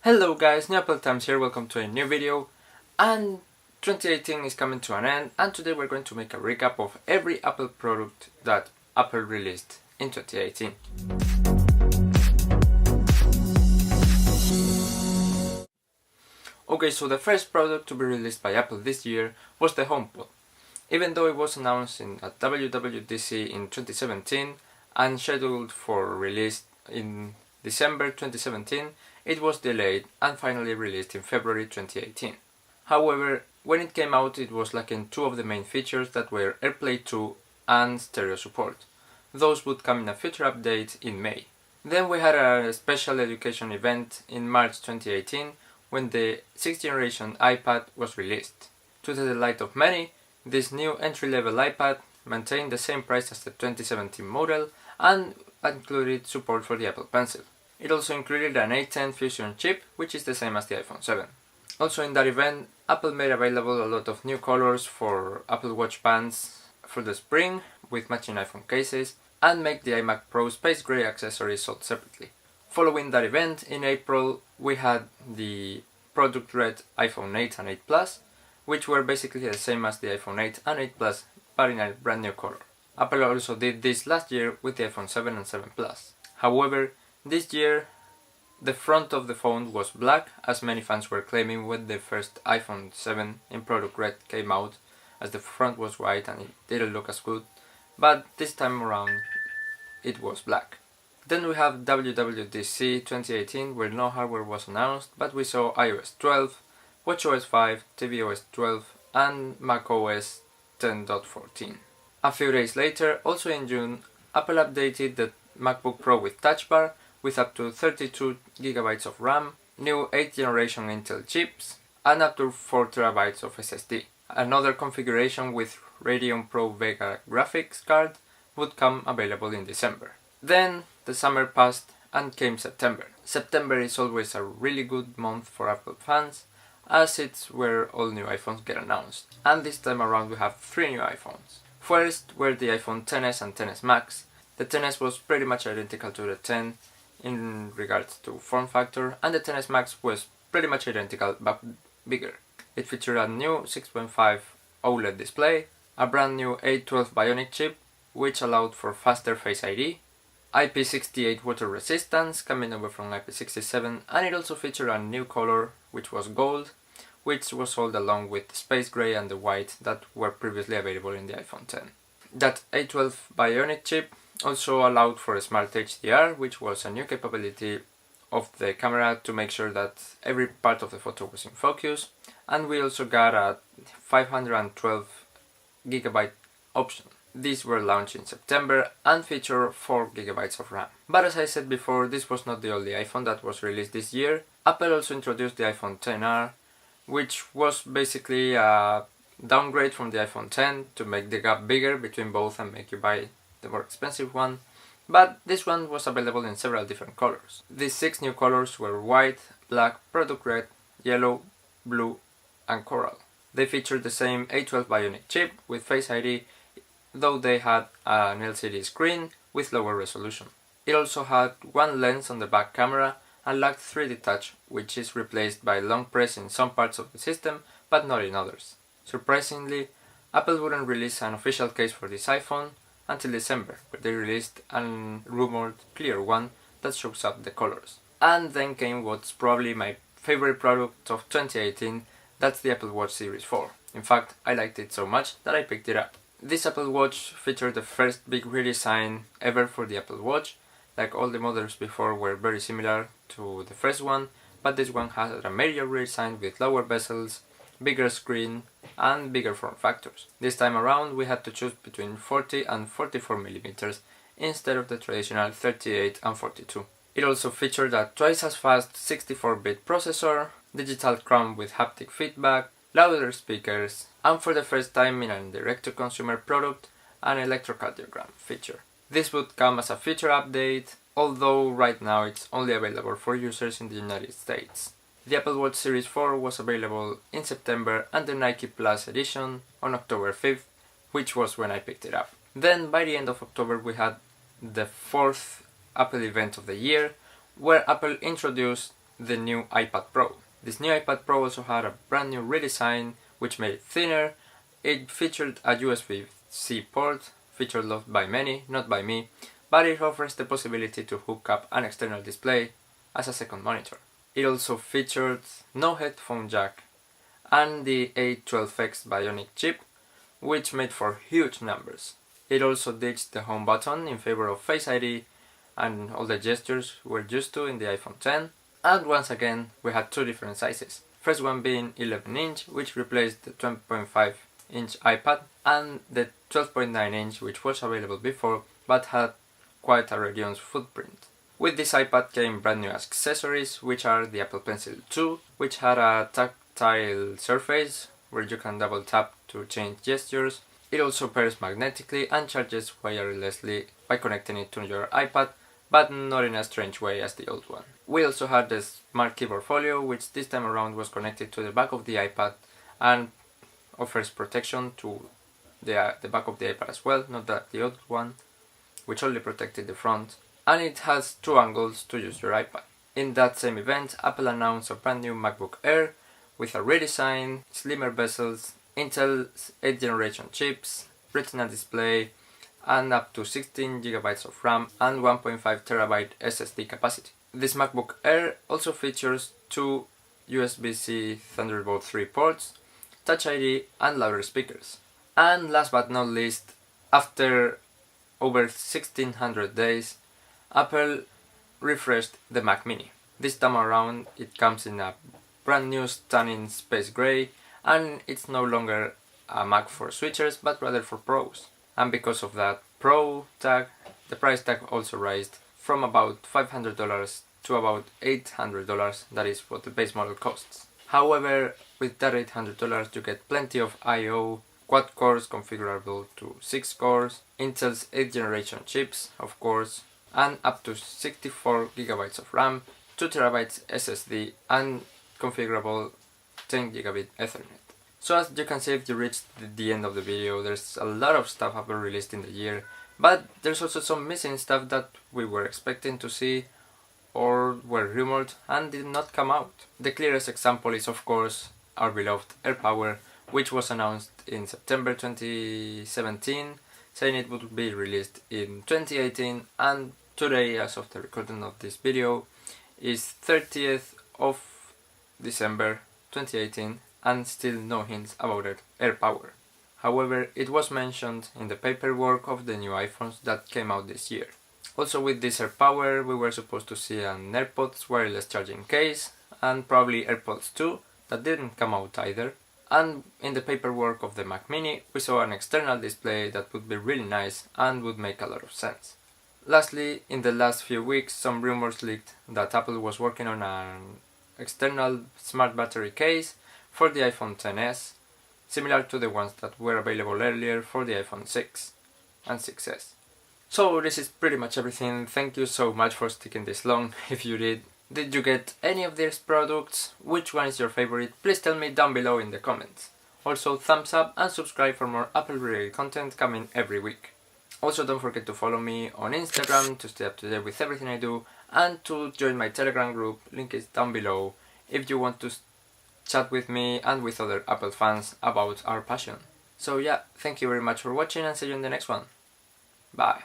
Hello guys, New Apple Times here, welcome to a new video. And 2018 is coming to an end, and today we're going to make a recap of every Apple product that Apple released in 2018. Okay, so the first product to be released by Apple this year was the HomePod. Even though it was announced at WWDC in 2017 and scheduled for release in December 2017, it was delayed and finally released in February 2018. However, when it came out, it was lacking two of the main features that were AirPlay 2 and stereo support. Those would come in a future update in May. Then we had a special education event in March 2018 when the 6th generation iPad was released. To the delight of many, this new entry-level iPad maintained the same price as the 2017 model and included support for the Apple Pencil. It also included an A10 Fusion chip, which is the same as the iPhone 7. Also in that event, Apple made available a lot of new colors for Apple Watch bands for the spring with matching iPhone cases, and make the iMac Pro Space Gray accessories sold separately. Following that event, in April, we had the product red iPhone 8 and 8 Plus, which were basically the same as the iPhone 8 and 8 Plus, but in a brand new color. Apple also did this last year with the iPhone 7 and 7 Plus. However, this year, the front of the phone was black, as many fans were claiming when the first iPhone 7 in product red came out, as the front was white and it didn't look as good, but this time around it was black. Then we have WWDC 2018, where no hardware was announced, but we saw iOS 12, watchOS 5, tvOS 12 and macOS 10.14. A few days later, also in June, Apple updated the MacBook Pro with Touch Bar, with up to 32GB of RAM, new 8th generation Intel chips, and up to 4TB of SSD. Another configuration with Radeon Pro Vega graphics card would come available in December. Then the summer passed and came September. September is always a really good month for Apple fans, as it's where all new iPhones get announced. And this time around we have 3 new iPhones. First were the iPhone XS and XS Max. The XS was pretty much identical to the 10 in regards to form factor, and the XS Max was pretty much identical but bigger. It featured a new 6.5 OLED display, a brand new A12 Bionic chip which allowed for faster Face ID, IP68 water resistance coming over from IP67, and it also featured a new color which was gold, which was sold along with the space gray and the white that were previously available in the iPhone X. That A12 Bionic chip also allowed for a Smart HDR, which was a new capability of the camera to make sure that every part of the photo was in focus, and we also got a 512GB option. These were launched in September and feature 4GB of RAM. But as I said before, this was not the only iPhone that was released this year. Apple also introduced the iPhone XR, which was basically a downgrade from the iPhone X to make the gap bigger between both and make you buy the more expensive one, but this one was available in several different colors. These 6 new colors were white, black, product red, yellow, blue and coral. They featured the same A12 Bionic chip with Face ID, though they had an LCD screen with lower resolution. It also had one lens on the back camera and lacked 3D touch, which is replaced by long press in some parts of the system but not in others. Surprisingly, Apple wouldn't release an official case for this iPhone until December, where they released a rumored clear one that shows up the colors. And then came what's probably my favorite product of 2018, that's the Apple Watch Series 4. In fact, I liked it so much that I picked it up. This Apple Watch featured the first big redesign ever for the Apple Watch. Like all the models before were very similar to the first one, but this one had a major redesign with lower bezels, bigger screen and bigger form factors. This time around we had to choose between 40 and 44mm instead of the traditional 38 and 42. It also featured a twice as fast 64-bit processor, digital crown with haptic feedback, louder speakers, and for the first time in a direct-to-consumer product, an electrocardiogram feature. This would come as a future update, although right now it's only available for users in the United States. The Apple Watch Series 4 was available in September and the Nike Plus edition on October 5th, which was when I picked it up. Then by the end of October we had the 4th Apple event of the year, where Apple introduced the new iPad Pro. This new iPad Pro also had a brand new redesign which made it thinner. It featured a USB-C port, feature loved by many, not by me, but it offers the possibility to hook up an external display as a second monitor. It also featured no headphone jack and the A12X Bionic chip, which made for huge numbers. It also ditched the home button in favor of Face ID and all the gestures we're used to in the iPhone X. And once again, we had two different sizes. First one being 11-inch, which replaced the 20.5-inch iPad, and the 12.9-inch, which was available before, but had quite a reduced footprint. With this iPad came brand new accessories, which are the Apple Pencil 2, which had a tactile surface, where you can double tap to change gestures. It also pairs magnetically and charges wirelessly by connecting it to your iPad, but not in a strange way as the old one. We also had the Smart Keyboard Folio, which this time around was connected to the back of the iPad and offers protection to the back of the iPad as well, not that the old one, which only protected the front. And it has two angles to use your iPad. In that same event, Apple announced a brand new MacBook Air with a redesign, slimmer bezels, Intel's 8th generation chips, Retina display, and up to 16GB of RAM and 1.5TB SSD capacity. This MacBook Air also features two USB-C Thunderbolt 3 ports, Touch ID and louder speakers. And last but not least, after over 1600 days, Apple refreshed the Mac Mini. This time around it comes in a brand new stunning space grey, and it's no longer a Mac for switchers but rather for pros. And because of that Pro tag, the price tag also raised from about $500 to about $800, that is what the base model costs. However, with that $800 you get plenty of I/O, quad cores configurable to 6 cores, Intel's 8th generation chips of course, and up to 64GB of RAM, 2TB SSD and configurable 10GB Ethernet. So as you can see, if you reached the end of the video, there's a lot of stuff Apple released in the year, but there's also some missing stuff that we were expecting to see or were rumored and did not come out. The clearest example is of course our beloved AirPower, which was announced in September 2017, saying it would be released in 2018, and today, as of the recording of this video, is 30th of December 2018, and still no hints about AirPower. However, it was mentioned in the paperwork of the new iPhones that came out this year. Also with this AirPower we were supposed to see an AirPods wireless charging case and probably AirPods 2 that didn't come out either. And in the paperwork of the Mac Mini we saw an external display that would be really nice and would make a lot of sense. Lastly, in the last few weeks some rumors leaked that Apple was working on an external smart battery case for the iPhone XS, similar to the ones that were available earlier for the iPhone 6 and 6s. So this is pretty much everything. Thank you so much for sticking this long. If you did you get any of these products? Which one is your favorite? Please tell me down below in the comments. Also thumbs up and subscribe for more Apple related content coming every week. Also don't forget to follow me on Instagram to stay up to date with everything I do, and to join my Telegram group, link is down below if you want to chat with me and with other Apple fans about our passion. So yeah, thank you very much for watching and see you in the next one. Bye.